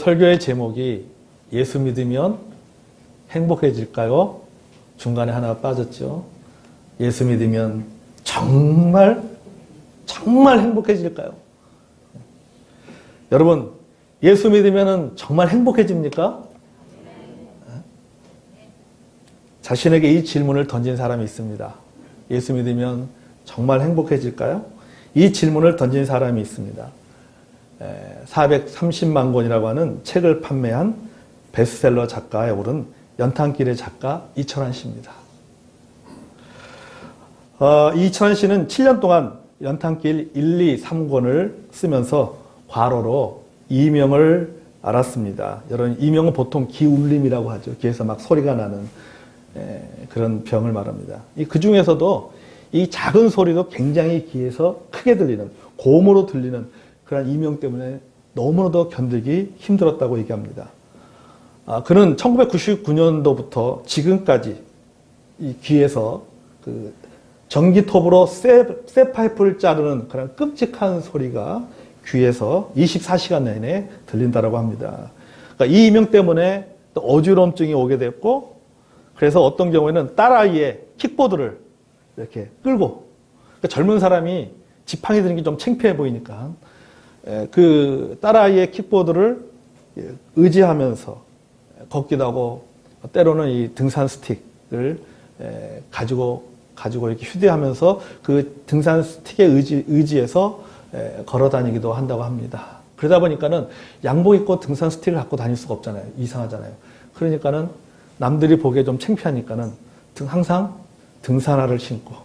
설교의 제목이 예수 믿으면 행복해질까요? 중간에 하나 빠졌죠. 예수 믿으면 정말 행복해질까요? 여러분, 예수 믿으면 정말 행복해집니까? 자신에게 이 질문을 던진 사람이 있습니다. 예수 믿으면 정말 행복해질까요? 이 질문을 던진 사람이 있습니다. 430만 권이라고 하는 책을 판매한 베스트셀러 작가에 오른 연탄길의 작가 이철환 씨입니다. 이철환 씨는 7년 동안 연탄길 1, 2, 3권을 쓰면서 과로로 이명을 앓았습니다. 여러분, 이명은 보통 기울림이라고 하죠. 귀에서 막 소리가 나는 그런 병을 말합니다. 그 중에서도 이 작은 소리도 굉장히 귀에서 크게 들리는, 고음으로 들리는 그런 이명 때문에 너무나도 견디기 힘들었다고 얘기합니다. 그는 1999년도부터 지금까지 이 귀에서 그 전기톱으로 쇠 파이프를 자르는 그런 끔찍한 소리가 귀에서 24시간 내내 들린다고 합니다. 그러니까 이 이명 때문에 또 어지러움증이 오게 됐고, 그래서 어떤 경우에는 딸아이의 킥보드를 이렇게 끌고, 그러니까 젊은 사람이 지팡이 드는 게 좀 창피해 보이니까 그 딸아이의 킥보드를 의지하면서 걷기도 하고, 때로는 이 등산 스틱을 가지고 이렇게 휴대하면서 그 등산 스틱에 의지해서 걸어 다니기도 한다고 합니다. 그러다 보니까는 양복 입고 등산 스틱을 갖고 다닐 수가 없잖아요. 이상하잖아요. 그러니까는 남들이 보기에 좀 창피하니까는 항상 등산화를 신고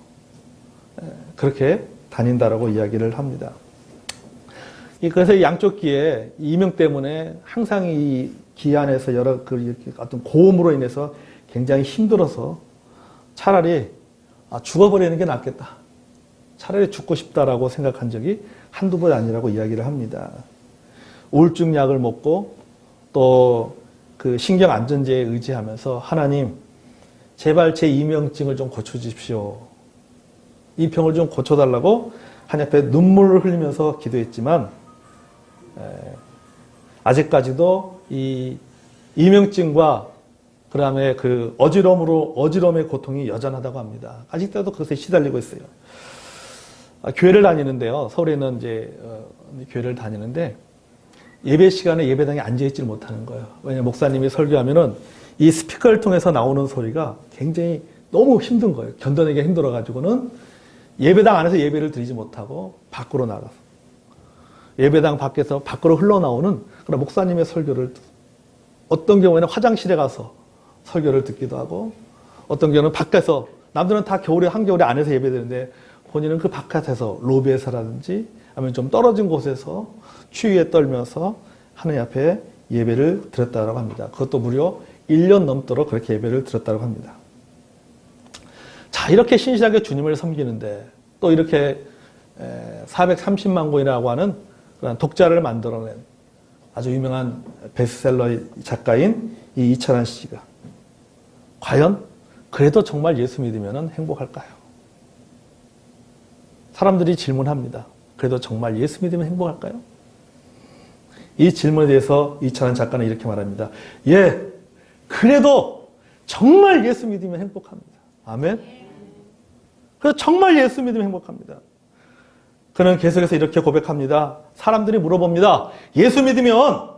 그렇게 다닌다라고 이야기를 합니다. 그래서 양쪽 귀에 이명 때문에 항상 이 귀 안에서 여러 어떤 고음으로 인해서 굉장히 힘들어서 차라리 죽어버리는 게 낫겠다. 차라리 죽고 싶다라고 생각한 적이 한두 번 아니라고 이야기를 합니다. 우울증 약을 먹고 또 그 신경 안전제에 의지하면서 하나님, 제발 제 이명증을 좀 고쳐주십시오. 이 병을 좀 고쳐달라고 하나님 앞에 눈물을 흘리면서 기도했지만 아직까지도 이 이명증과 그 다음에 그 어지러움의 고통이 여전하다고 합니다. 아직도 그것에 시달리고 있어요. 교회를 다니는데요. 서울에 있는 이제 교회를 다니는데 예배 시간에 예배당에 앉아있지 못하는 거예요. 왜냐하면 목사님이 설교하면은 이 스피커를 통해서 나오는 소리가 굉장히 너무 힘든 거예요. 견뎌내기 힘들어가지고는 예배당 안에서 예배를 드리지 못하고 밖으로 나가서 예배당 밖에서 밖으로 흘러나오는 그런 목사님의 설교를 어떤 경우에는 화장실에 가서 설교를 듣기도 하고, 어떤 경우는 밖에서, 남들은 다 겨울에 한겨울에 안에서 예배드리는데 본인은 그 바깥에서 로비에서라든지 아니면 좀 떨어진 곳에서 추위에 떨면서 하나님 앞에 예배를 드렸다고 합니다. 그것도 무려 1년 넘도록 그렇게 예배를 드렸다고 합니다. 자, 이렇게 신실하게 주님을 섬기는데 또 이렇게 430만 권이라고 하는 그런 독자를 만들어낸 아주 유명한 베스트셀러 작가인 이 이철환 씨가 과연 그래도 정말 예수 믿으면 행복할까요? 사람들이 질문합니다. 그래도 정말 예수 믿으면 행복할까요? 이 질문에 대해서 이철환 작가는 이렇게 말합니다. 예, 그래도 정말 예수 믿으면 행복합니다. 아멘? 그래서 정말 예수 믿으면 행복합니다. 그는 계속해서 이렇게 고백합니다. 사람들이 물어봅니다. 예수 믿으면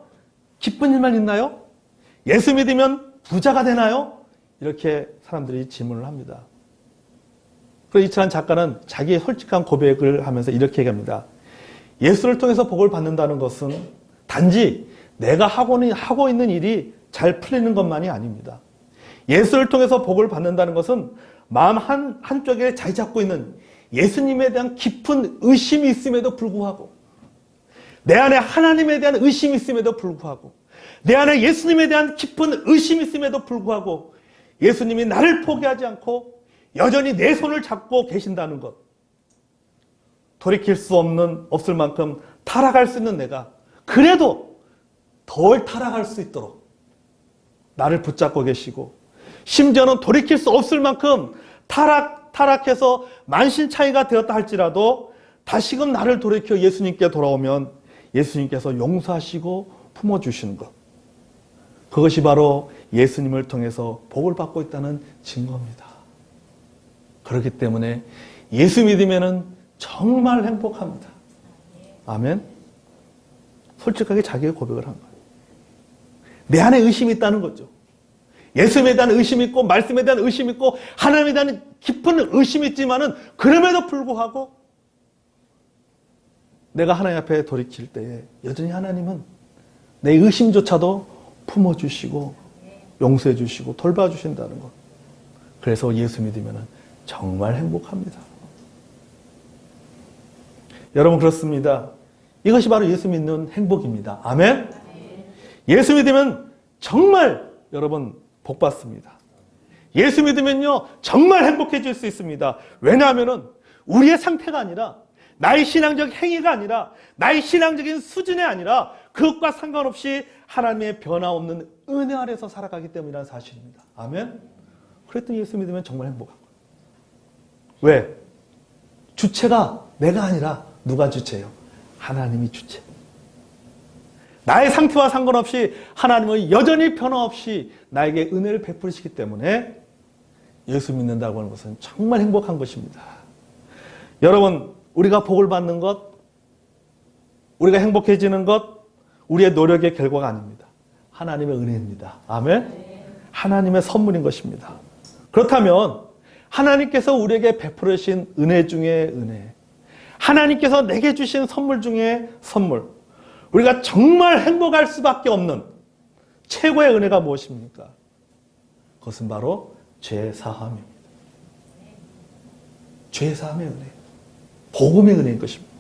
기쁜 일만 있나요? 예수 믿으면 부자가 되나요? 이렇게 사람들이 질문을 합니다. 그래서 이철환 작가는 자기의 솔직한 고백을 하면서 이렇게 얘기합니다. 예수를 통해서 복을 받는다는 것은 단지 내가 하고 있는 일이 잘 풀리는 것만이 아닙니다. 예수를 통해서 복을 받는다는 것은 마음 한쪽에 자리 잡고 있는 예수님에 대한 깊은 의심이 있음에도 불구하고, 내 안에 하나님에 대한 의심이 있음에도 불구하고, 내 안에 예수님에 대한 깊은 의심이 있음에도 불구하고 예수님이 나를 포기하지 않고 여전히 내 손을 잡고 계신다는 것, 돌이킬 수 없을 만큼 타락할 수 있는 내가 그래도 덜 타락할 수 있도록 나를 붙잡고 계시고, 심지어는 돌이킬 수 없을 만큼 타락해서 만신창이가 되었다 할지라도 다시금 나를 돌이켜 예수님께 돌아오면 예수님께서 용서하시고 품어주시는 것. 그것이 바로 예수님을 통해서 복을 받고 있다는 증거입니다. 그렇기 때문에 예수 믿으면 정말 행복합니다. 아멘. 솔직하게 자기의 고백을 한 거예요. 내 안에 의심이 있다는 거죠. 예수님에 대한 의심이 있고 말씀에 대한 의심이 있고 하나님에 대한 깊은 의심이 있지만은 그럼에도 불구하고 내가 하나님 앞에 돌이킬 때에 여전히 하나님은 내 의심조차도 품어주시고 용서해주시고 돌봐주신다는 것. 그래서 예수 믿으면 정말 행복합니다. 여러분 그렇습니다. 이것이 바로 예수 믿는 행복입니다. 아멘? 예수 믿으면 정말 여러분 복 받습니다. 예수 믿으면요 정말 행복해질 수 있습니다. 왜냐하면 우리의 상태가 아니라 나의 신앙적 행위가 아니라 나의 신앙적인 수준이 아니라 그것과 상관없이 하나님의 변화없는 은혜 아래서 살아가기 때문이라는 사실입니다. 아멘? 그랬더니 예수 믿으면 정말 행복한 거예요. 왜? 주체가 내가 아니라 누가 주체예요? 하나님이 주체. 나의 상태와 상관없이 하나님은 여전히 변화없이 나에게 은혜를 베푸시기 때문에 예수 믿는다고 하는 것은 정말 행복한 것입니다. 여러분, 우리가 복을 받는 것, 우리가 행복해지는 것, 우리의 노력의 결과가 아닙니다. 하나님의 은혜입니다. 아멘? 하나님의 선물인 것입니다. 그렇다면 하나님께서 우리에게 베풀어 주신 은혜 중에 은혜, 하나님께서 내게 주신 선물 중에 선물, 우리가 정말 행복할 수밖에 없는 최고의 은혜가 무엇입니까? 그것은 바로 죄사함입니다. 죄사함의 은혜, 복음의 은혜인 것입니다.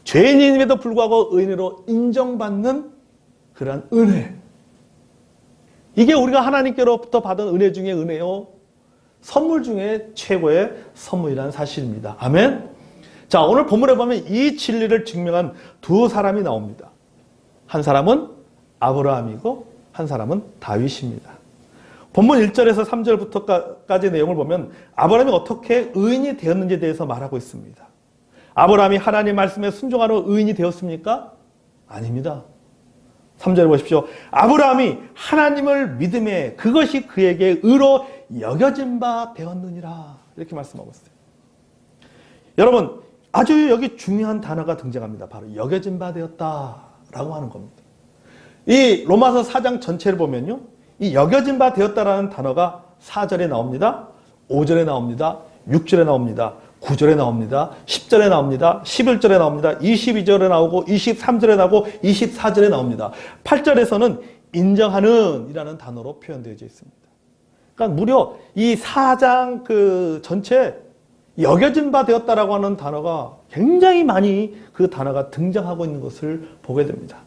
죄인임에도 불구하고 의인으로 인정받는 그러한 은혜. 이게 우리가 하나님께로부터 받은 은혜 중에 은혜요, 선물 중에 최고의 선물이라는 사실입니다. 아멘? 자, 오늘 본문에 보면 이 진리를 증명한 두 사람이 나옵니다. 한 사람은 아브라함이고 한 사람은 다윗입니다. 본문 1절에서 3절부터까지 내용을 보면 아브라함이 어떻게 의인이 되었는지에 대해서 말하고 있습니다. 아브라함이 하나님 말씀에 순종하는 의인이 되었습니까? 아닙니다. 3절에 보십시오. 아브라함이 하나님을 믿음에 그것이 그에게 의로 여겨진 바 되었느니라. 이렇게 말씀하고 있어요. 여러분, 아주 여기 중요한 단어가 등장합니다. 바로 여겨진 바 되었다라고 하는 겁니다. 이 로마서 4장 전체를 보면요, 이 여겨진 바 되었다라는 단어가 4절에 나옵니다. 5절에 나옵니다. 6절에 나옵니다. 9절에 나옵니다. 10절에 나옵니다. 11절에 나옵니다. 22절에 나오고 23절에 나오고 24절에 나옵니다. 8절에서는 인정하는 이라는 단어로 표현되어 있습니다. 그러니까 무려 이 4장 그 전체 여겨진 바 되었다라고 하는 단어가 굉장히 많이 그 단어가 등장하고 있는 것을 보게 됩니다.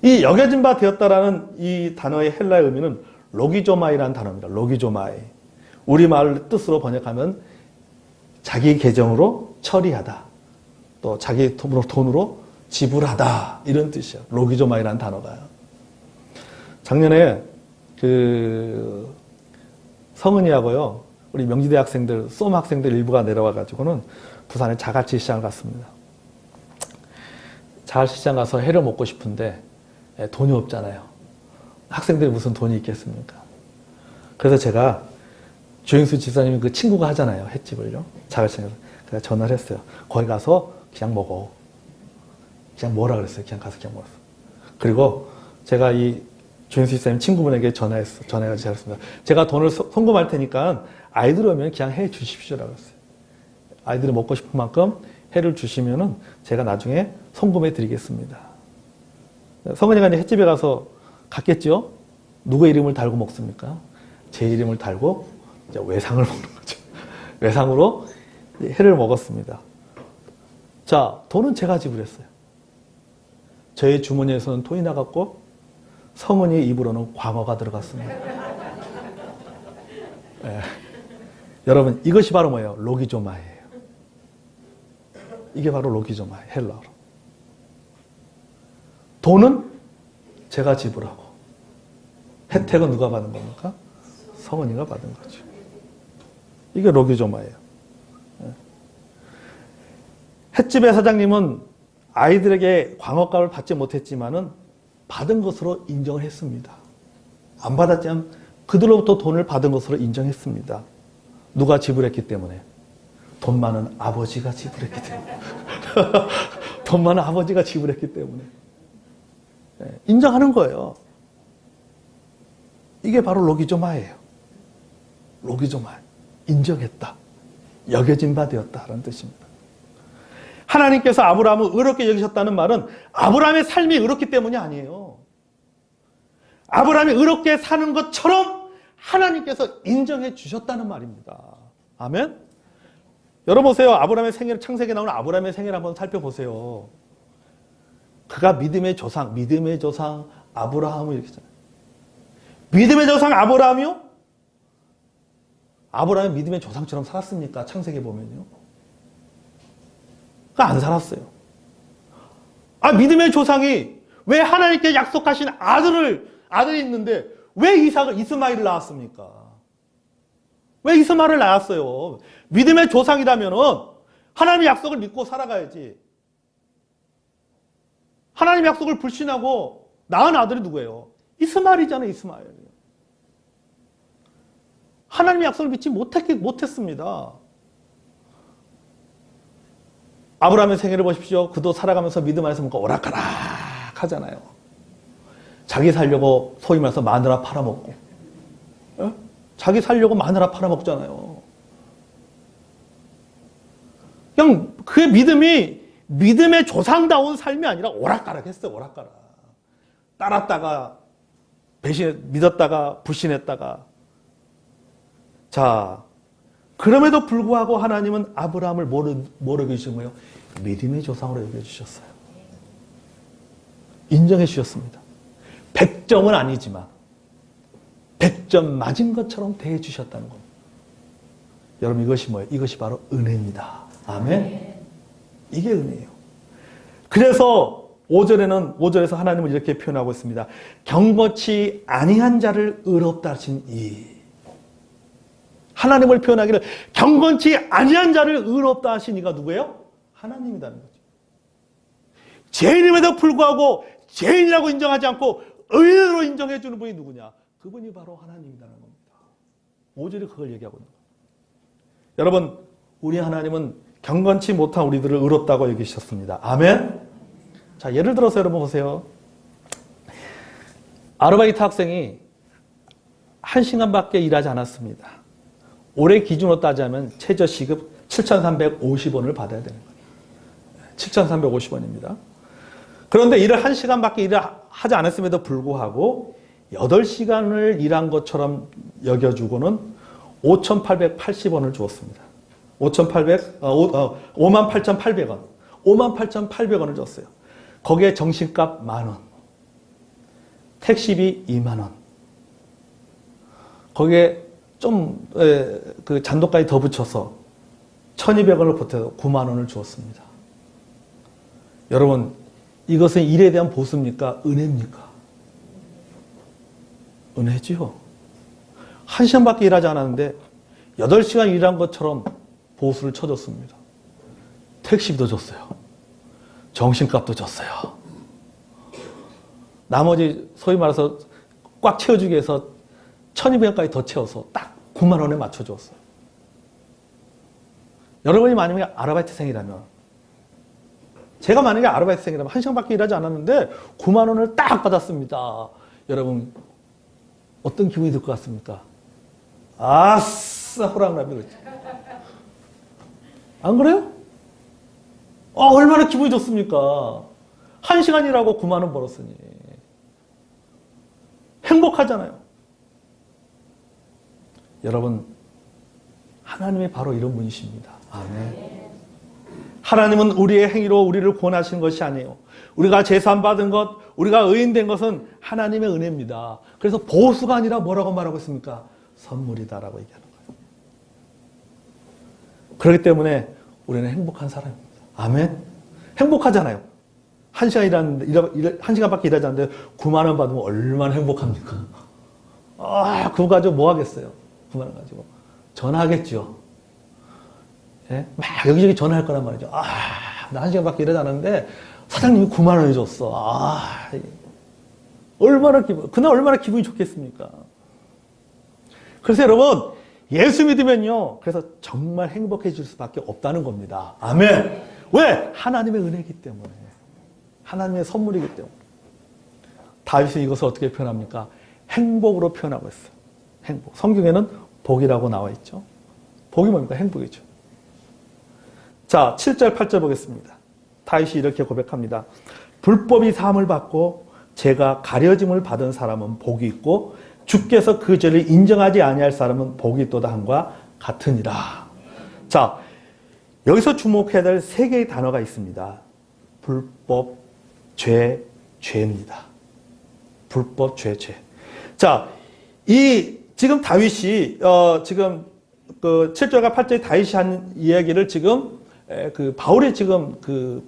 이 여겨진 바 되었다라는 이 단어의 헬라의 의미는 로기조마이라는 단어입니다. 로기조마이. 우리말 뜻으로 번역하면 자기 계정으로 처리하다, 또 자기 돈으로 지불하다, 이런 뜻이에요. 로기조마이라는 단어가요. 작년에 그 성은이하고요, 우리 명지대 학생들, 쏨 학생들 일부가 내려와가지고는 부산에 자갈치 시장을 갔습니다. 자갈치 시장 가서 회를 먹고 싶은데 돈이 없잖아요. 학생들이 무슨 돈이 있겠습니까? 그래서 제가 조영수 지사님이 그 친구가 하잖아요. 횟집을요. 자갈치장에서. 그래서 전화를 했어요. 거기 가서 그냥 먹어. 그냥 먹으라 그랬어요. 그냥 가서 그냥 먹었어. 그리고 제가 이 조영수 지사님 친구분에게 전화해가지고 제가 했습니다. 제가 돈을 송금할 테니까 아이들 오면 그냥 해 주십시오라고 했어요. 아이들이 먹고 싶은 만큼 해를 주시면은 제가 나중에 송금해 드리겠습니다. 성은이가 이제 횟집에 가서 갔겠죠? 누구의 이름을 달고 먹습니까? 제 이름을 달고 이제 외상을 먹는 거죠. 외상으로 회를 먹었습니다. 자, 돈은 제가 지불했어요. 저희 주머니에서는 돈이 나갔고 성은이의 입으로는 광어가 들어갔습니다. 네. 여러분, 이것이 바로 뭐예요? 로기조마예요. 이게 바로 로기조마예요. 헬라어로. 돈은 제가 지불하고 혜택은 누가 받은 겁니까? 성은이가 받은 거죠. 이게 로기조마예요. 횟집의 사장님은 아이들에게 광어값을 받지 못했지만은 받은 것으로 인정을 했습니다. 안 받았지만 그들로부터 돈을 받은 것으로 인정했습니다. 누가 지불했기 때문에? 돈 많은 아버지가 지불했기 때문에. 돈 많은 아버지가 지불했기 때문에. 인정하는 거예요. 이게 바로 로기조마예요. 로기조마. 인정했다. 여겨진 바 되었다라는 뜻입니다. 하나님께서 아브라함을 의롭게 여기셨다는 말은 아브라함의 삶이 의롭기 때문이 아니에요. 아브라함이 의롭게 사는 것처럼 하나님께서 인정해 주셨다는 말입니다. 아멘? 여러분 보세요. 아브라함의 생애를 창세기에 나오는 아브라함의 생애를 한번 살펴보세요. 그가 믿음의 조상 아브라함을 이렇게 했잖아요. 믿음의 조상 아브라함이요? 아브라함이 믿음의 조상처럼 살았습니까? 창세기 보면요. 안 살았어요. 믿음의 조상이 왜 하나님께 약속하신 아들이 있는데 왜 이스마엘을 낳았습니까? 왜 이스마엘을 낳았어요? 믿음의 조상이라면 하나님의 약속을 믿고 살아가야지. 하나님의 약속을 불신하고 낳은 아들이 누구예요? 이스마엘이잖아요, 이스마엘. 하나님의 약속을 믿지 못했습니다. 아브라함의 생애를 보십시오. 그도 살아가면서 믿음 안에서 뭔가 오락가락 하잖아요. 자기 살려고 소위 말해서 마누라 팔아먹고. 자기 살려고 마누라 팔아먹잖아요. 그냥 그의 믿음이 믿음의 조상다운 삶이 아니라 오락가락 했어요. 오락가락. 따랐다가 믿었다가 불신했다가. 자, 그럼에도 불구하고 하나님은 아브라함을 뭐로 여겨주신 거예요? 믿음의 조상으로 여겨주셨어요. 인정해 주셨습니다. 100점은 아니지만 100점 맞은 것처럼 대해 주셨다는 겁니다. 여러분 이것이 뭐예요? 이것이 바로 은혜입니다. 아멘? 이게 은혜예요. 그래서 5절에서 하나님은 이렇게 표현하고 있습니다. 경건치 아니한 자를 의롭다 하신 이. 하나님을 표현하기를 경건치 아니한 자를 의롭다 하신 이가 누구예요? 하나님이라는 거죠. 죄인임에도 불구하고 죄인이라고 인정하지 않고 의인으로 인정해 주는 분이 누구냐? 그분이 바로 하나님이라는 겁니다. 5절이 그걸 얘기하고 있는 거예요. 여러분, 우리 하나님은 경건치 못한 우리들을 의롭다고 여기셨습니다. 아멘? 자, 예를 들어서 여러분 보세요. 아르바이트 학생이 1시간밖에 일하지 않았습니다. 올해 기준으로 따지면 최저 시급 7,350원을 받아야 되는 거예요. 7,350원입니다. 그런데 일을 1시간밖에 일을 하지 않았음에도 불구하고 8시간을 일한 것처럼 여겨주고는 5,880원을 주었습니다. 58,800원. 58,800원을 줬어요. 거기에 정신값 10,000원. 택시비 20,000원. 거기에 좀 그 잔도까지 더 붙여서 1,200원을 보태서 90,000원을 주었습니다. 여러분, 이것은 일에 대한 보수입니까? 은혜입니까? 은혜지요. 1시간밖에 일하지 않았는데 8시간 일한 것처럼 보수를 쳐줬습니다. 택시비도 줬어요. 정신값도 줬어요. 나머지 소위 말해서 꽉 채워주기 위해서 1,200원까지 더 채워서 딱 90,000원에 맞춰줬어요. 여러분이 만약에 아르바이트생이라면, 제가 만약에 아르바이트생이라면 1시간밖에 일하지 않았는데 90,000원을 딱 받았습니다. 여러분 어떤 기분이 들 것 같습니까? 아싸 호랑나비 그렇지. 안 그래요? 얼마나 기분이 좋습니까? 1시간 일하고 90,000원 벌었으니 행복하잖아요. 여러분, 하나님이 바로 이런 분이십니다. 아멘. 하나님은 우리의 행위로 우리를 구원하신 것이 아니에요. 우리가 제사함 받은 것, 우리가 의인된 것은 하나님의 은혜입니다. 그래서 보수가 아니라 뭐라고 말하고 있습니까? 선물이다라고 얘기하는 거예요. 그렇기 때문에 우리는 행복한 사람입니다. 아멘. 행복하잖아요. 1시간밖에 일하지 않는데 90,000원 받으면 얼마나 행복합니까? 그거 가지고 뭐 하겠어요? 90,000원 가지고. 전화하겠죠. 예? 막 여기저기 전화할 거란 말이죠. 나 1시간밖에 일하지 않았는데 사장님이 9만 원을 줬어. 그날 얼마나 기분이 좋겠습니까? 그래서 여러분, 예수 믿으면요. 그래서 정말 행복해질 수밖에 없다는 겁니다. 아멘. 왜? 하나님의 은혜이기 때문에. 하나님의 선물이기 때문에. 다윗은 이것을 어떻게 표현합니까? 행복으로 표현하고 있어요. 행복. 성경에는 복이라고 나와 있죠. 복이 뭡니까? 행복이죠. 자, 7절, 8절 보겠습니다. 다윗이 이렇게 고백합니다. 불법이 사함을 받고 죄가 가려짐을 받은 사람은 복이 있고 주께서 그 죄를 인정하지 아니할 사람은 복이 있도다 함과 같으니라. 자, 여기서 주목해야 될 세 개의 단어가 있습니다. 불법, 죄, 죄입니다. 불법, 죄, 죄. 자, 지금 다윗이, 지금 그 7절과 8절에 다윗이 한 이야기를 지금 바울이 지금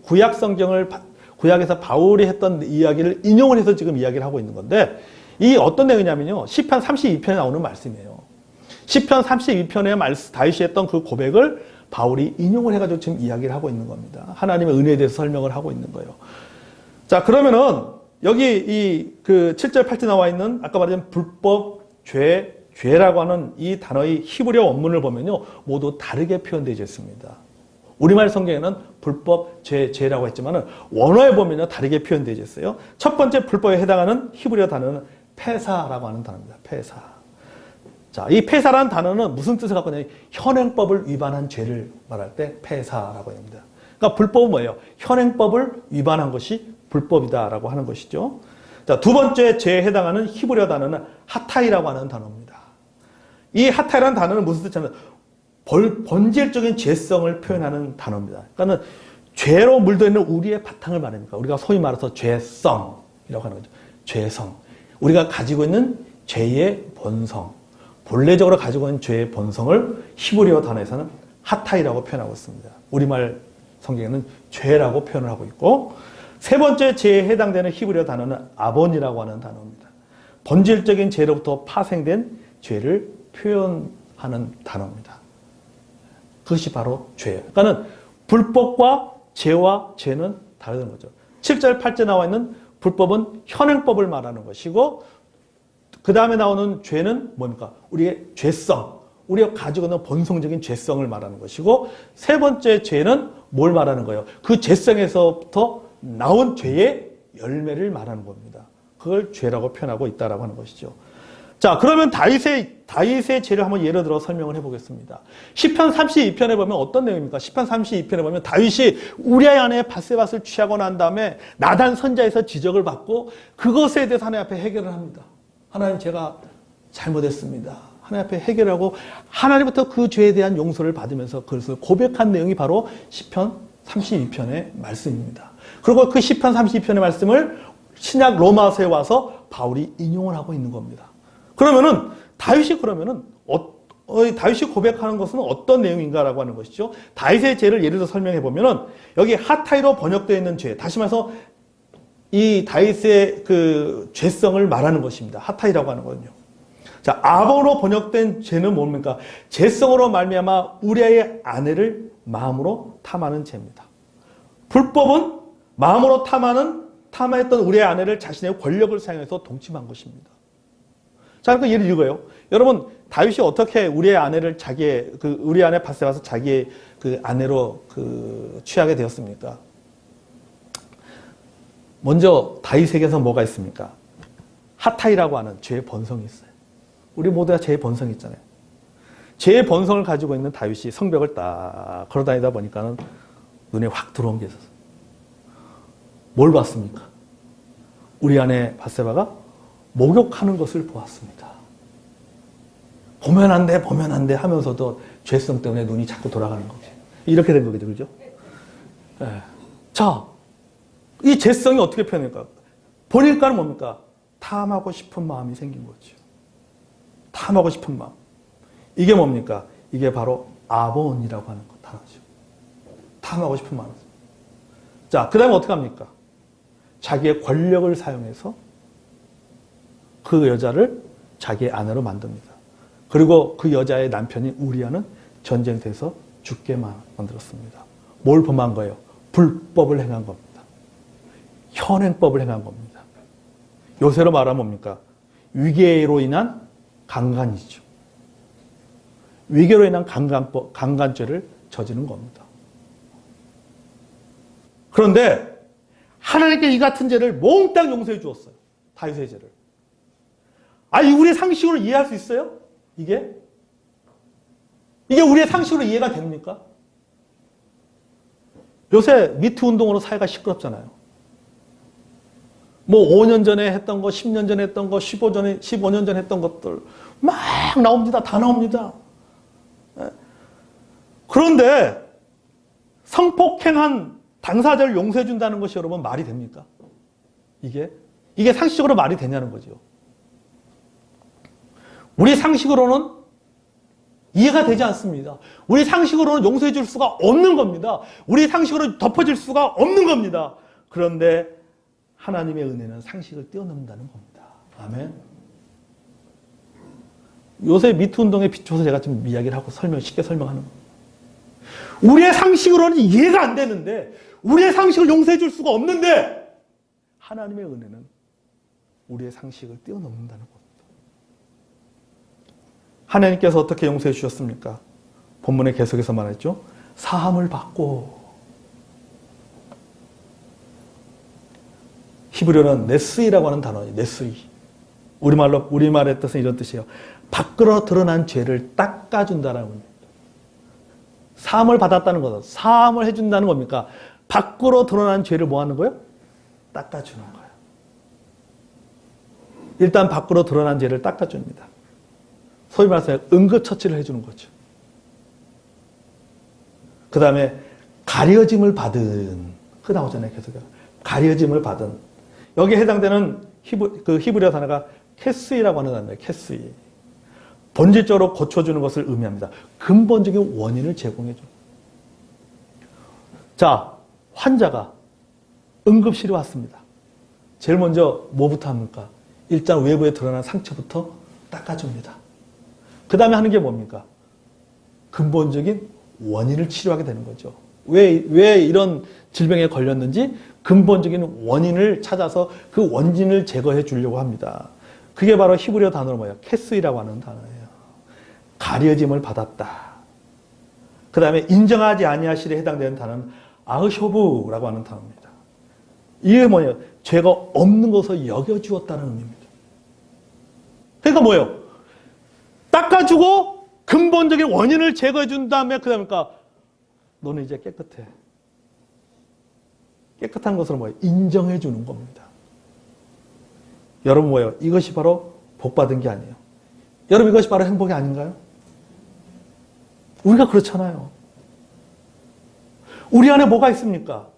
구약 성경을, 구약에서 바울이 했던 이야기를 인용을 해서 지금 이야기를 하고 있는 건데, 이 어떤 내용이냐면요. 시편 32편에 나오는 말씀이에요. 시편 32편에 다윗이 했던 그 고백을 바울이 인용을 해가지고 지금 이야기를 하고 있는 겁니다. 하나님의 은혜에 대해서 설명을 하고 있는 거예요. 자, 그러면은 여기 7절, 8절 나와 있는 아까 말한 불법, 죄라고 하는 이 단어의 히브리어 원문을 보면요. 모두 다르게 표현되어 있습니다. 우리말 성경에는 불법, 죄라고 했지만은 원어에 보면요. 다르게 표현되어 있어요. 첫 번째 불법에 해당하는 히브리어 단어는 페사라고 하는 단어입니다. 페사. 자, 이 페사라는 단어는 무슨 뜻을 갖고 있냐면 현행법을 위반한 죄를 말할 때 페사라고 합니다. 그러니까 불법은 뭐예요? 현행법을 위반한 것이 불법이다라고 하는 것이죠. 자, 두 번째 죄에 해당하는 히브리어 단어는 하타이라고 하는 단어입니다. 이 하타이라는 단어는 무슨 뜻이냐면 본질적인 죄성을 표현하는 단어입니다. 그러니까 죄로 물들어있는 우리의 바탕을 말합니다. 우리가 소위 말해서 죄성이라고 하는 거죠. 죄성. 우리가 가지고 있는 죄의 본성. 본래적으로 가지고 있는 죄의 본성을 히브리어 단어에서는 하타이라고 표현하고 있습니다. 우리말 성경에는 죄라고 표현을 하고 있고, 세 번째 죄에 해당되는 히브리어 단어는 아본이라고 하는 단어입니다. 본질적인 죄로부터 파생된 죄를 표현하는 단어입니다. 그것이 바로 죄예요. 그러니까 불법과 죄와 죄는 다른 거죠. 7절, 8절 나와 있는 불법은 현행법을 말하는 것이고, 그 다음에 나오는 죄는 뭡니까? 우리의 죄성, 우리가 가지고 있는 본성적인 죄성을 말하는 것이고, 세 번째 죄는 뭘 말하는 거예요? 그 죄성에서부터 나온 죄의 열매를 말하는 겁니다. 그걸 죄라고 표현하고 있다라고 하는 것이죠. 자, 그러면 다윗의 죄를 한번 예를 들어 설명을 해보겠습니다. 시편 32편에 보면 어떤 내용입니까? 시편 32편에 보면 다윗이 우리아의 아내 밧세밧을 취하고 난 다음에 나단 선자에서 지적을 받고 그것에 대해서 하나님 앞에 해결을 합니다. 하나님, 제가 잘못했습니다. 하나님 앞에 해결하고 하나님부터 그 죄에 대한 용서를 받으면서 그것을 고백한 내용이 바로 시편 32편의 말씀입니다. 그리고 그 시편 32편의 말씀을 신약 로마서에 와서 바울이 인용을 하고 있는 겁니다. 그러면은 다윗이 고백하는 것은 어떤 내용인가라고 하는 것이죠. 다윗의 죄를 예를 들어 설명해 보면은 여기 하타이로 번역되어 있는 죄, 다시 말해서 이 다윗의 그 죄성을 말하는 것입니다. 하타이라고 하는 거는요. 자, 아본으로 번역된 죄는 뭡니까? 죄성으로 말미암아 우리아의 아내를 마음으로 탐하는 죄입니다. 불법은 마음으로 탐하였던 우리의 아내를 자신의 권력을 사용해서 동침한 것입니다. 자, 그 예를 읽어요. 여러분, 다윗이 어떻게 우리의 아내를 우리 아내 밧세바서 자기의 그 아내로 취하게 되었습니까? 먼저 다윗에게서 뭐가 있습니까? 하타이라고 하는 죄의 본성이 있어요. 우리 모두가 죄의 본성이 있잖아요. 죄의 본성을 가지고 있는 다윗이 성벽을 딱 걸어다니다 보니까는 눈에 확 들어온 게 있었어요. 뭘 봤습니까? 우리 아내 밧세바가 목욕하는 것을 보았습니다. 보면 안 돼 하면서도 죄성 때문에 눈이 자꾸 돌아가는 거죠. 이렇게 된 거겠죠, 그죠? 네. 자, 이 죄성이 어떻게 표현할까? 보니까는 뭡니까? 탐하고 싶은 마음이 생긴 거죠. 탐하고 싶은 마음. 이게 뭡니까? 이게 바로 아본이라고 하는 단어죠. 탐하고 싶은 마음. 자, 그 다음에 어떻게 합니까? 자기의 권력을 사용해서 그 여자를 자기의 아내로 만듭니다. 그리고 그 여자의 남편인 우리아는 전쟁터에서 죽게 만들었습니다. 뭘 범한 거예요? 불법을 행한 겁니다. 현행법을 행한 겁니다. 요새로 말하면 뭡니까? 위계로 인한 강간이죠. 위계로 인한 강간죄를 저지른 겁니다. 그런데 하나님께 이 같은 죄를 몽땅 용서해 주었어요. 다윗의 죄를. 아니, 우리의 상식으로 이해할 수 있어요? 이게 우리의 상식으로 이해가 됩니까? 요새 미투 운동으로 사회가 시끄럽잖아요. 뭐 5년 전에 했던 거, 10년 전에 했던 거, 15년 전에 했던 것들 막 나옵니다. 다 나옵니다. 그런데 성폭행한 당사자를 용서해 준다는 것이 여러분 말이 됩니까? 이게 상식적으로 말이 되냐는 거죠. 우리 상식으로는 이해가 되지 않습니다. 우리 상식으로는 용서해 줄 수가 없는 겁니다. 우리 상식으로 덮어질 수가 없는 겁니다. 그런데 하나님의 은혜는 상식을 뛰어넘는다는 겁니다. 아멘. 요새 미투 운동에 비춰서 제가 좀 이야기를 하고 쉽게 설명하는 겁니다. 우리의 상식으로는 이해가 안 되는데, 우리의 상식을 용서해 줄 수가 없는데, 하나님의 은혜는 우리의 상식을 뛰어넘는다는 겁니다. 하나님께서 어떻게 용서해 주셨습니까? 본문에 계속해서 말했죠. 사함을 받고. 히브리어는 네스이라고 하는 단어예요. 네스이. 우리말의 뜻은 이런 뜻이에요. 밖으로 드러난 죄를 닦아준다는 겁니다. 사함을 받았다는 것은 사함을 해준다는 겁니까? 밖으로 드러난 죄를 뭐 하는 거예요? 닦아주는 거예요. 일단 밖으로 드러난 죄를 닦아줍니다. 소위 말해서 응급처치를 해주는 거죠. 그 다음에 가려짐을 받은, 그 나오잖아요. 계속 가려짐을 받은. 여기에 해당되는 히브리어 단어가 캐스이라고 하는 단어예요. 캐스이. 본질적으로 고쳐주는 것을 의미합니다. 근본적인 원인을 제공해줘. 자, 환자가 응급실에 왔습니다. 제일 먼저 뭐부터 합니까? 일단 외부에 드러난 상처부터 닦아줍니다. 그 다음에 하는 게 뭡니까? 근본적인 원인을 치료하게 되는 거죠. 왜 이런 질병에 걸렸는지 근본적인 원인을 찾아서 그 원인을 제거해 주려고 합니다. 그게 바로 히브리어 단어로 뭐예요? 캐스이라고 하는 단어예요. 가려짐을 받았다. 그 다음에 인정하지 아니하시리에 해당되는 단어는 아흐쇼브라고 하는 단어입니다. 이게 뭐예요? 죄가 없는 것을 여겨주었다는 의미입니다. 그러니까 뭐예요? 닦아주고 근본적인 원인을 제거해 준 다음에 그 다음에 너는 이제 깨끗해. 깨끗한 것을 뭐예요? 인정해 주는 겁니다. 여러분 뭐예요? 이것이 바로 복받은 게 아니에요. 여러분 이것이 바로 행복이 아닌가요? 우리가 그렇잖아요. 우리 안에 뭐가 있습니까?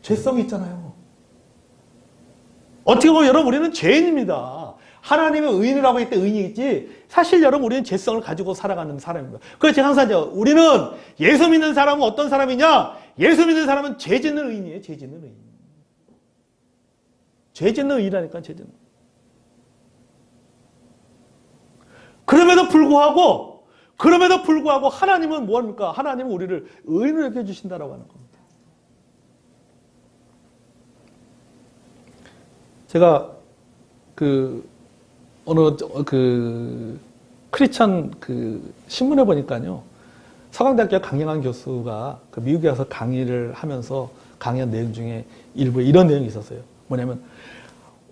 죄성이 있잖아요. 어떻게 보면 여러분 우리는 죄인입니다. 하나님의 의인이라고 할 때 의인이 있지, 사실 여러분 우리는 죄성을 가지고 살아가는 사람입니다. 그래서 제가 항상 우리는 예수 믿는 사람은 어떤 사람이냐? 예수 믿는 사람은 죄 짓는 의인이에요. 죄 짓는 의인. 죄 짓는 의인이라니까. 죄 짓는. 그럼에도 불구하고 하나님은 뭐합니까? 하나님은 우리를 의인으로 여겨주신다라고 하는 겁니다. 제가 어느 크리스찬 신문에 보니까요, 서강대학교 강영환 교수가 미국에 가서 강의를 하면서 강의한 내용 중에 일부에 이런 내용이 있었어요. 뭐냐면,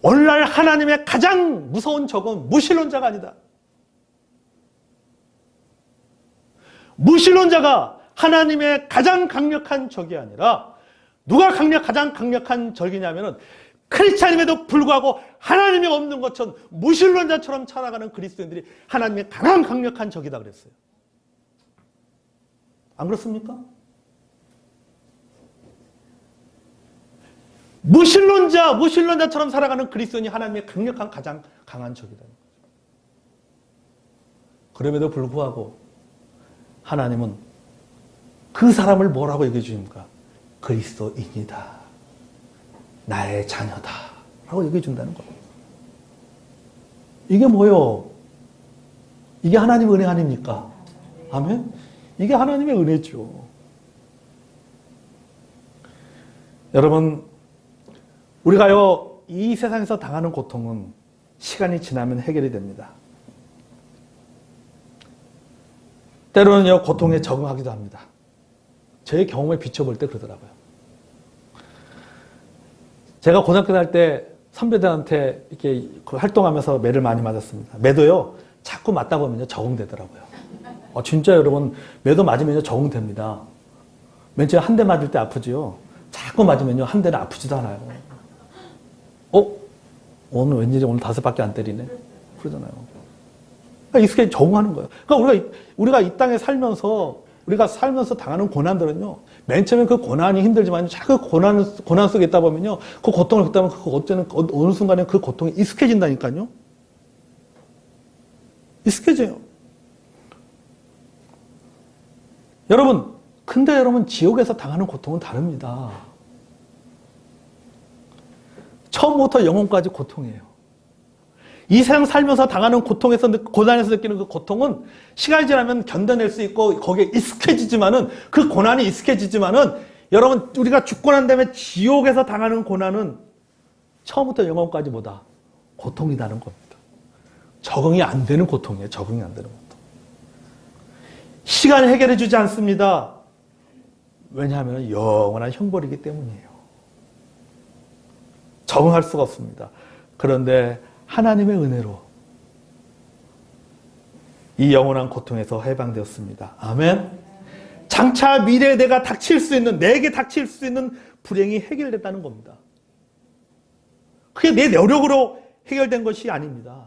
오늘날 하나님의 가장 무서운 적은 무신론자가 아니다. 무신론자가 하나님의 가장 강력한 적이 아니라, 누가 가장 강력한 적이냐면은 크리스찬임에도 불구하고 하나님이 없는 것처럼 무신론자처럼 살아가는 그리스도인들이 하나님의 가장 강력한 적이다 그랬어요. 안 그렇습니까? 무신론자처럼 살아가는 그리스도인이 하나님의 가장 강한 적이다. 그럼에도 불구하고 하나님은 그 사람을 뭐라고 얘기해 주십니까? 그리스도인이다. 나의 자녀다. 라고 얘기해 준다는 겁니다. 이게 뭐요? 이게 하나님의 은혜 아닙니까? 아멘? 이게 하나님의 은혜죠. 여러분, 우리가요, 이 세상에서 당하는 고통은 시간이 지나면 해결이 됩니다. 때로는요, 고통에 적응하기도 합니다. 제 경험에 비춰볼 때 그러더라고요. 제가 고등학교 다닐 때 선배들한테 이렇게 활동하면서 매를 많이 맞았습니다. 매도요, 자꾸 맞다 보면요, 적응되더라고요. 진짜 여러분, 매도 맞으면요, 적응됩니다. 맨 처음에 한 대 맞을 때 아프지요. 자꾸 맞으면요, 한 대는 아프지도 않아요. 오늘 웬일이 오늘 5밖에 안 때리네? 그러잖아요. 그러니까 익숙하게 적응하는 거예요. 그러니까 우리가 이 땅에 우리가 살면서 당하는 고난들은요, 맨 처음에 그 고난이 힘들지만 자꾸 고난 속에 있다 보면요, 그 고통을 겪다 보면 어느 순간에 그 고통이 익숙해진다니까요. 익숙해져요. 근데 여러분, 지옥에서 당하는 고통은 다릅니다. 처음부터 영혼까지 고통이에요. 이 세상 살면서 당하는 고난에서 느끼는 그 고통은 시간이 지나면 견뎌낼 수 있고 거기에 익숙해지지만은, 그 고난이 익숙해지지만은, 여러분, 우리가 죽고 난 다음에 지옥에서 당하는 고난은 처음부터 영혼까지 보다 고통이라는 겁니다. 적응이 안 되는 고통이에요. 적응이 안 되는 고통. 시간이 해결해 주지 않습니다. 왜냐하면 영원한 형벌이기 때문이에요. 적응할 수가 없습니다. 그런데 하나님의 은혜로 이 영원한 고통에서 해방되었습니다. 아멘. 장차 미래에 내게 닥칠 수 있는 불행이 해결됐다는 겁니다. 그게 내 노력으로 해결된 것이 아닙니다.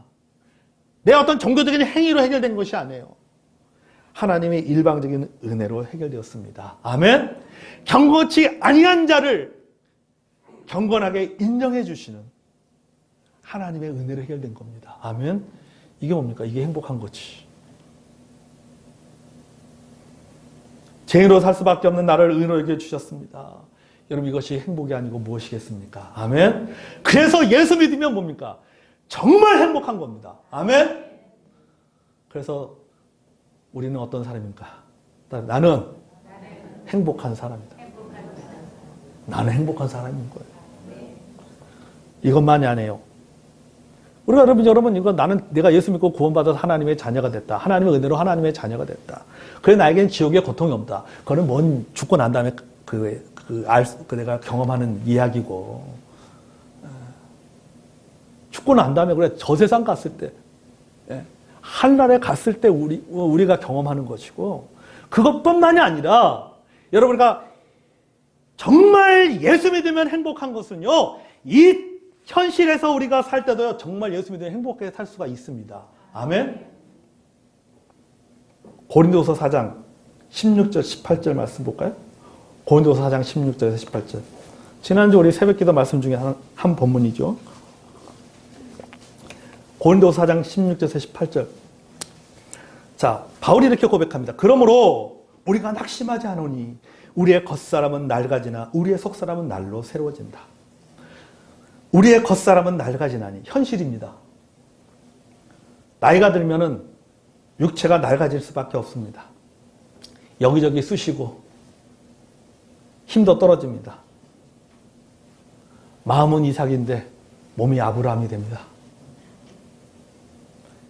내 어떤 종교적인 행위로 해결된 것이 아니에요. 하나님의 일방적인 은혜로 해결되었습니다. 아멘. 경건치 아니한 자를 경건하게 인정해 주시는 하나님의 은혜로 해결된 겁니다. 아멘. 이게 뭡니까? 이게 행복한 거지. 죄인으로 살 수밖에 없는 나를 의인으로 여겨 주셨습니다. 여러분, 이것이 행복이 아니고 무엇이겠습니까? 아멘. 그래서 예수 믿으면 뭡니까? 정말 행복한 겁니다. 아멘. 그래서 우리는 어떤 사람입니까? 나는 행복한 사람이다. 나는 행복한 사람인 거예요. 이것만이 아니에요. 우리가 여러분, 이거 내가 예수 믿고 구원받아서 하나님의 자녀가 됐다. 하나님의 은혜로 하나님의 자녀가 됐다. 그래, 나에겐 지옥에 고통이 없다. 그거는 죽고 난 다음에 내가 경험하는 이야기고. 죽고 난 다음에, 그래, 저 세상 갔을 때, 하늘나라에 갔을 때 우리가 경험하는 것이고, 그것뿐만이 아니라, 여러분과 정말 예수 믿으면 행복한 것은요, 이 현실에서 우리가 살 때도요, 정말 예수 믿으면 행복하게 살 수가 있습니다. 아멘. 고린도서 4장 16절 18절 말씀 볼까요? 고린도서 4장 16절에서 18절. 지난주 우리 새벽기도 말씀 중에 한 본문이죠. 고린도서 4장 16절에서 18절. 자, 바울이 이렇게 고백합니다. 그러므로 우리가 낙심하지 않으니 우리의 겉사람은 낡아지나 우리의 속사람은 날로 새로워진다. 우리의 겉사람은 낡아지나니, 현실입니다. 나이가 들면은 육체가 낡아질 수밖에 없습니다. 여기저기 쑤시고 힘도 떨어집니다. 마음은 이삭인데 몸이 아브라함이 됩니다.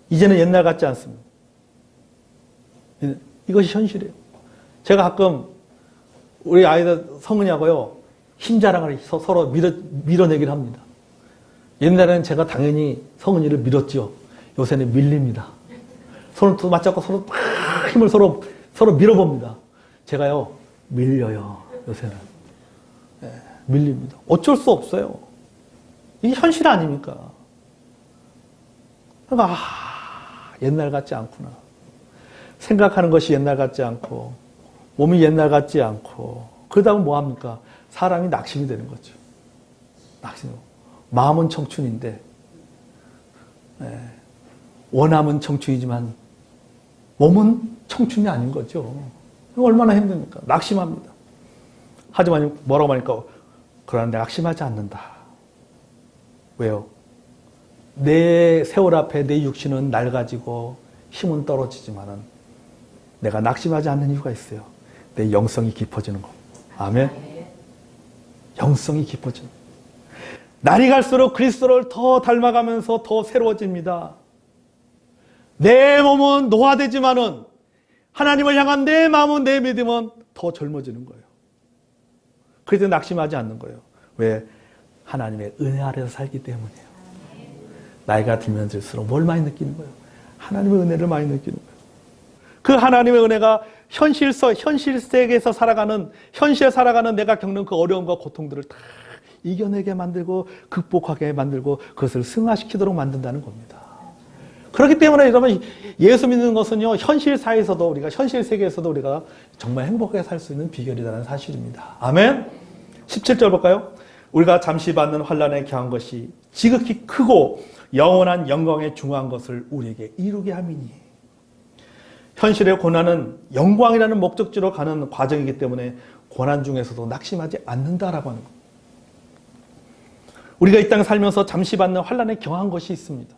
이제는 옛날 같지 않습니다. 이것이 현실이에요. 제가 가끔 우리 아이들 성은이하고요, 힘 자랑을 서로 밀어내기를 합니다. 옛날에는 제가 당연히 성은이를 밀었죠. 요새는 밀립니다. 손을 또 맞잡고 서로 막 힘을 서로 밀어봅니다. 제가요, 밀려요. 요새는. 밀립니다. 어쩔 수 없어요. 이게 현실 아닙니까? 그러니까, 옛날 같지 않구나. 생각하는 것이 옛날 같지 않고, 몸이 옛날 같지 않고, 그러다 보면 뭐합니까? 사람이 낙심이 되는 거죠. 낙심. 마음은 청춘인데, 원함은 청춘이지만, 몸은 청춘이 아닌 거죠. 얼마나 힘듭니까? 낙심합니다. 하지만 뭐라고 하니까, 그러나 낙심하지 않는다. 왜요? 내 세월 앞에 내 육신은 낡아지고 힘은 떨어지지만은 내가 낙심하지 않는 이유가 있어요. 내 영성이 깊어지는 거. 아멘. 영성이 깊어지는. 날이 갈수록 그리스도를 더 닮아가면서 더 새로워집니다. 내 몸은 노화되지만은 하나님을 향한 내 마음은, 내 믿음은 더 젊어지는 거예요. 그래서 낙심하지 않는 거예요. 왜? 하나님의 은혜 아래서 살기 때문이에요. 나이가 들면 들수록 뭘 많이 느끼는 거예요? 하나님의 은혜를 많이 느끼는 거예요. 그 하나님의 은혜가 현실 세계에서 살아가는, 현실에 살아가는 내가 겪는 그 어려움과 고통들을 다 이겨내게 만들고 극복하게 만들고 그것을 승화시키도록 만든다는 겁니다. 그렇기 때문에 여러분, 예수 믿는 것은요, 현실 사회에서도 우리가, 현실 세계에서도 우리가 정말 행복하게 살 수 있는 비결이라는 사실입니다. 아멘. 17절 볼까요? 우리가 잠시 받는 환난에 겨한 것이 지극히 크고 영원한 영광에 중요한 것을 우리에게 이루게 함이니. 현실의 고난은 영광이라는 목적지로 가는 과정이기 때문에 고난 중에서도 낙심하지 않는다라고 하는 겁니다. 우리가 이 땅에 살면서 잠시 받는 환난에 겨한 것이 있습니다.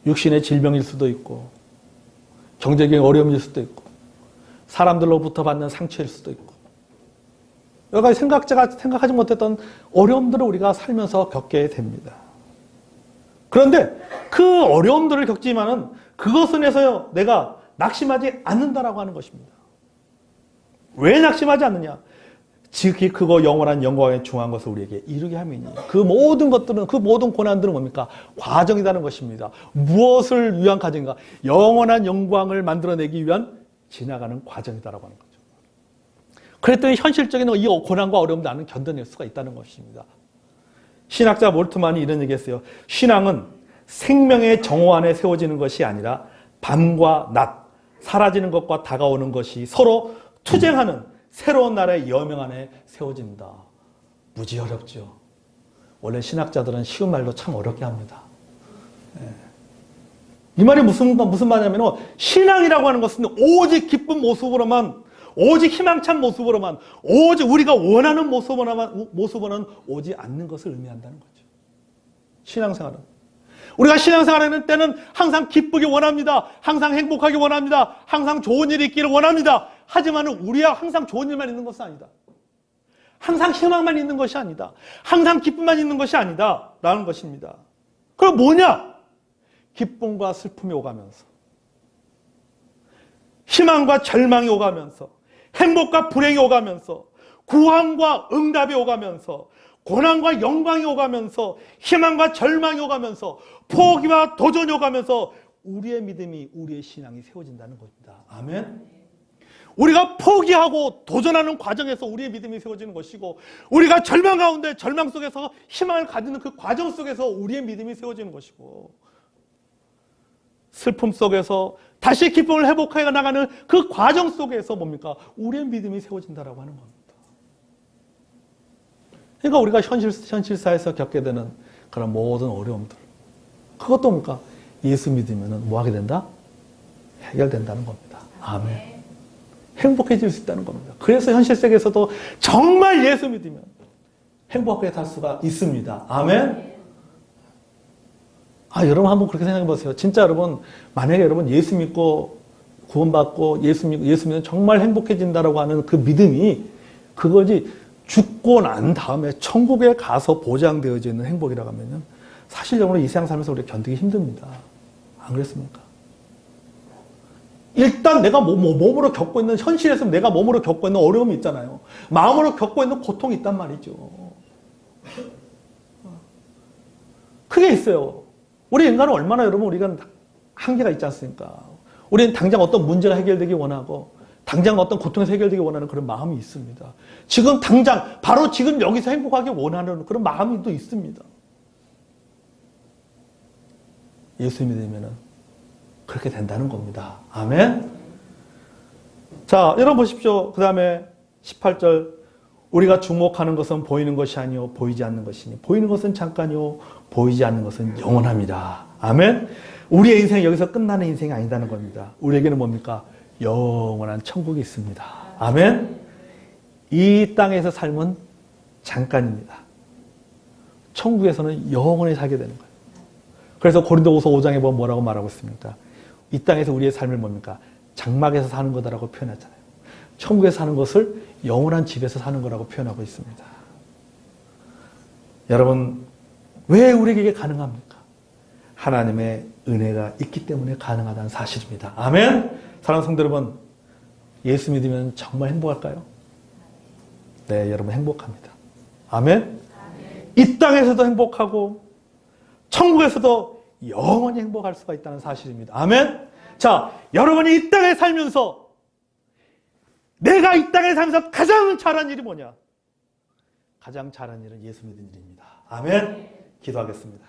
육신의 질병일 수도 있고, 경제적인 어려움일 수도 있고, 사람들로부터 받는 상처일 수도 있고, 여러 가지 생각하지 못했던 어려움들을 우리가 살면서 겪게 됩니다. 그런데 그 어려움들을 겪지만은 그것은 해서요, 내가 낙심하지 않는다라고 하는 것입니다. 왜 낙심하지 않느냐? 지극히 크고 영원한 영광에 중요한 것을 우리에게 이루게 함이니. 그 모든 것들은, 그 모든 고난들은 뭡니까? 과정이라는 것입니다. 무엇을 위한 과정인가? 영원한 영광을 만들어내기 위한 지나가는 과정이다라고 하는 거죠. 그랬더니 현실적인 이 고난과 어려움도 나는 견뎌낼 수가 있다는 것입니다. 신학자 몰트만이 이런 얘기했어요. 신앙은 생명의 정오 안에 세워지는 것이 아니라 밤과 낮, 사라지는 것과 다가오는 것이 서로 투쟁하는 새로운 나라의 여명 안에 세워진다. 무지 어렵죠. 원래 신학자들은 쉬운 말로 참 어렵게 합니다. 이 말이 무슨 말이냐면, 신앙이라고 하는 것은 오직 기쁜 모습으로만, 오직 희망찬 모습으로만, 오직 우리가 원하는 모습으로는 오지 않는 것을 의미한다는 거죠. 신앙생활은. 우리가 신앙생활하는 때는 항상 기쁘게 원합니다. 항상 행복하게 원합니다. 항상 좋은 일이 있기를 원합니다. 하지만 우리야 항상 좋은 일만 있는 것은 아니다. 항상 희망만 있는 것이 아니다. 항상 기쁨만 있는 것이 아니다. 라는 것입니다. 그럼 뭐냐? 기쁨과 슬픔이 오가면서, 희망과 절망이 오가면서, 행복과 불행이 오가면서, 구원과 응답이 오가면서, 고난과 영광이 오가면서, 희망과 절망이 오가면서, 포기와 도전이 오가면서 우리의 믿음이, 우리의 신앙이 세워진다는 겁니다. 아멘. 우리가 포기하고 도전하는 과정에서 우리의 믿음이 세워지는 것이고, 우리가 절망 가운데, 절망 속에서 희망을 가지는 그 과정 속에서 우리의 믿음이 세워지는 것이고, 슬픔 속에서 다시 기쁨을 회복해 나가는 그 과정 속에서 뭡니까? 우리의 믿음이 세워진다라고 하는 겁니다. 그러니까 우리가 현실사에서 겪게 되는 그런 모든 어려움들, 그것도 뭡니까? 예수 믿으면 뭐 하게 된다? 해결된다는 겁니다. 아멘. 행복해질 수 있다는 겁니다. 그래서 현실 세계에서도 정말 예수 믿으면 행복하게 살 수가 있습니다. 아멘. 여러분 한번 그렇게 생각해 보세요. 진짜 여러분, 만약에 여러분 예수 믿고 구원받고 예수 믿으면 정말 행복해진다라고 하는 그 믿음이, 그거지 죽고 난 다음에 천국에 가서 보장되어져 있는 행복이라고 하면요, 사실 여러분 이 세상 살면서 우리가 견디기 힘듭니다. 안 그랬습니까? 일단 내가 몸으로 겪고 있는, 현실에서 내가 몸으로 겪고 있는 어려움이 있잖아요. 마음으로 겪고 있는 고통이 있단 말이죠. 그게 있어요. 우리 인간은 얼마나 여러분, 우리가 한계가 있지 않습니까? 우리는 당장 어떤 문제가 해결되기 원하고, 당장 어떤 고통에서 해결되기 원하는 그런 마음이 있습니다. 지금 당장, 바로 지금 여기서 행복하게 원하는 그런 마음이 또 있습니다. 예수 믿으면은 그렇게 된다는 겁니다. 아멘. 자, 여러분 보십시오. 그 다음에 18절. 우리가 주목하는 것은 보이는 것이 아니요 보이지 않는 것이니, 보이는 것은 잠깐이요 보이지 않는 것은 영원합니다. 아멘. 우리의 인생이 여기서 끝나는 인생이 아니다는 겁니다. 우리에게는 뭡니까? 영원한 천국이 있습니다. 아멘. 이 땅에서 삶은 잠깐입니다. 천국에서는 영원히 살게 되는 거예요. 그래서 고린도후서 5장에 보면 뭐라고 말하고 있습니까? 이 땅에서 우리의 삶을 뭡니까? 장막에서 사는 거다라고 표현하잖아요. 천국에서 사는 것을 영원한 집에서 사는 거라고 표현하고 있습니다. 여러분, 왜 우리에게 이게 가능합니까? 하나님의 은혜가 있기 때문에 가능하다는 사실입니다. 아멘. 사랑하는 성도 여러분, 예수 믿으면 정말 행복할까요? 네, 여러분 행복합니다. 아멘. 이 땅에서도 행복하고 천국에서도 영원히 행복할 수가 있다는 사실입니다. 아멘. 자, 여러분이 이 땅에 살면서 내가 이 땅에 살면서 가장 잘한 일이 뭐냐? 가장 잘한 일은 예수 믿는 일입니다. 아멘. 기도하겠습니다.